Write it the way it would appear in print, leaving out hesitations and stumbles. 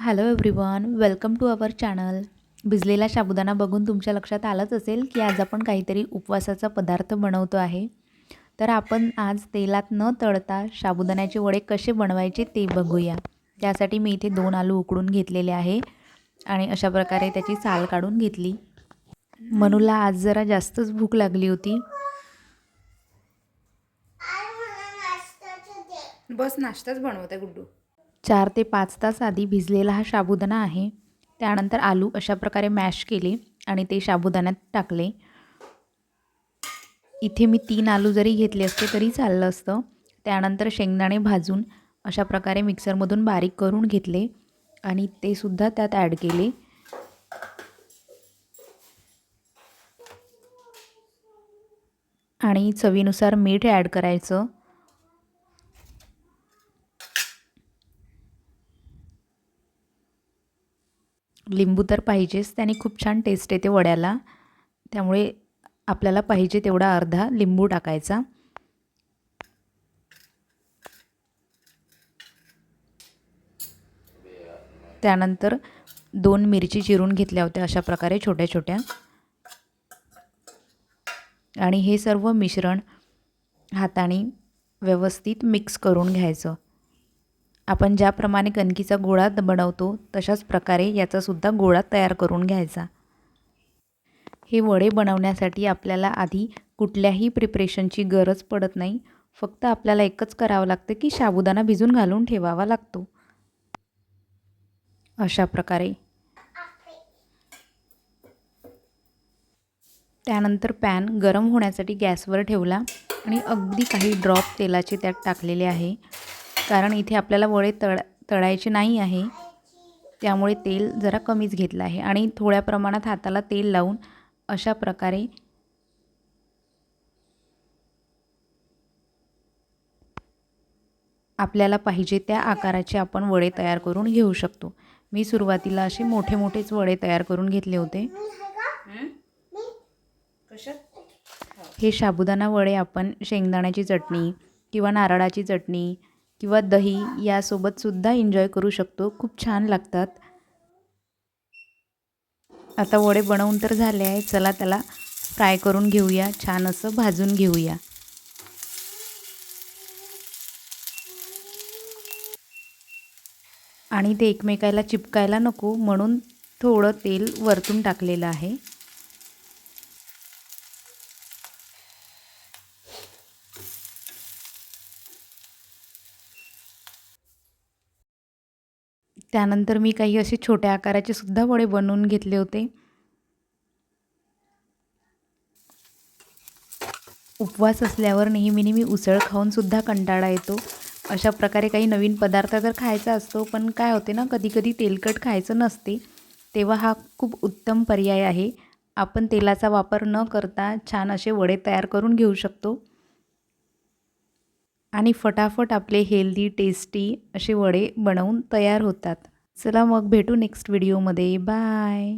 Hello everyone, welcome to our channel. भिजलेला साबुदाणा बघून तुमच्या लक्षात आलंच असेल की आज आपण काहीतरी उपवासाचा पदार्थ बनवतो आहे. तर आपण आज तेलात न तळता साबुदाण्याचे वडे कसे बनवायचे ते बघूया. त्यासाठी मी इथे 2 आलू उकडून घेतलेले आहे आणि अशा प्रकारे त्याची साल काढून घेतली. मनूला आज जरा जास्तच भूक लागली होती. बस नाश्ताच बनवते गुड्डू. 4 ते 5 तास आधी भिजलेला हा साबुदाणा आहे. त्यानंतर आलू अशा प्रकारे मॅश केले आणि ते साबुदाण्यात टाकले. इथे मी 3 आलू जरी घेतले असते तरी चाललं असतं. त्यानंतर शेंगदाणे भाजून अशा प्रकारे मिक्सरमधून बारीक करून घेतले आणि ते सुद्धा त्यात ॲड केले. आणि चवीनुसार मीठ ॲड करायचं. लिंबू तर पाहिजेच, त्याने खूप छान टेस्ट येते वड्याला. त्यामुळे आपल्याला पाहिजे तेवढा अर्धा लिंबू टाकायचा. त्यानंतर 2 मिरची चिरून घेतल्या होत्या अशा प्रकारे छोट्या छोट्या. आणि हे सर्व मिश्रण हाताने व्यवस्थित मिक्स करून घ्यायचं. आपण ज्याप्रमाणे कणकीचा गोळा बनवतो तशाच प्रकारे याचासुद्धा गोळा तयार करून घ्यायचा. हे वडे बनवण्यासाठी आपल्याला आधी कुठल्याही प्रिपरेशनची गरज पडत नाही. फक्त आपल्याला एकच करावं लागतं की साबुदाणा भिजून घालून ठेवावा लागतो. अशा प्रकारे. त्यानंतर पॅन गरम होण्यासाठी गॅसवर ठेवला आणि अगदी काही ड्रॉप तेलाचे त्यात टाकलेले आहे. कारण इथे आपल्याला वडे तळायचे नाही आहे, त्यामुळे तेल जरा कमीच घेतलं आहे. आणि थोड्या प्रमाणात हाताला तेल लावून अशा प्रकारे आपल्याला पाहिजे त्या आकाराचे आपण वडे तयार करून घेऊ शकतो. मी सुरुवातीला असे मोठे मोठेच वडे तयार करून घेतले होते. हे साबुदाणा वडे आपण शेंगदाण्याची चटणी किंवा नारळाची चटणी किंवा दही यासोबतसुद्धा एन्जॉय करू शकतो. खूप छान लागतात. आता वडे बनवून तर झाले आहे. चला त्याला फ्राय करून घेऊया, छान असं भाजून घेऊया. आणि ते एकमेकाला चिपकायला नको म्हणून थोडं तेल वरतून टाकलेलं आहे. त्यानंतर मी काही असे छोट्या आकाराचे सुद्धा वडे बनवून घेतले होते. उपवास असल्यावर नेहमी उसळ खाऊन सुद्धा कंटाळा येतो. अशा प्रकारे काही नवीन पदार्थ तर खायचा असतो, पण काय होते ना, कधी तेलकट खायचं नसते. तेव्हा हा खूप उत्तम पर्याय आहे. आपण तेलाचा वापर न करता छान असे वडे तयार करून घेऊ शकतो. आणि फटाफट आपले हेल्दी टेस्टी असे वडे बनवून तयार होतात. चला मग भेटू नेक्स्ट व्हिडिओमध्ये. बाय.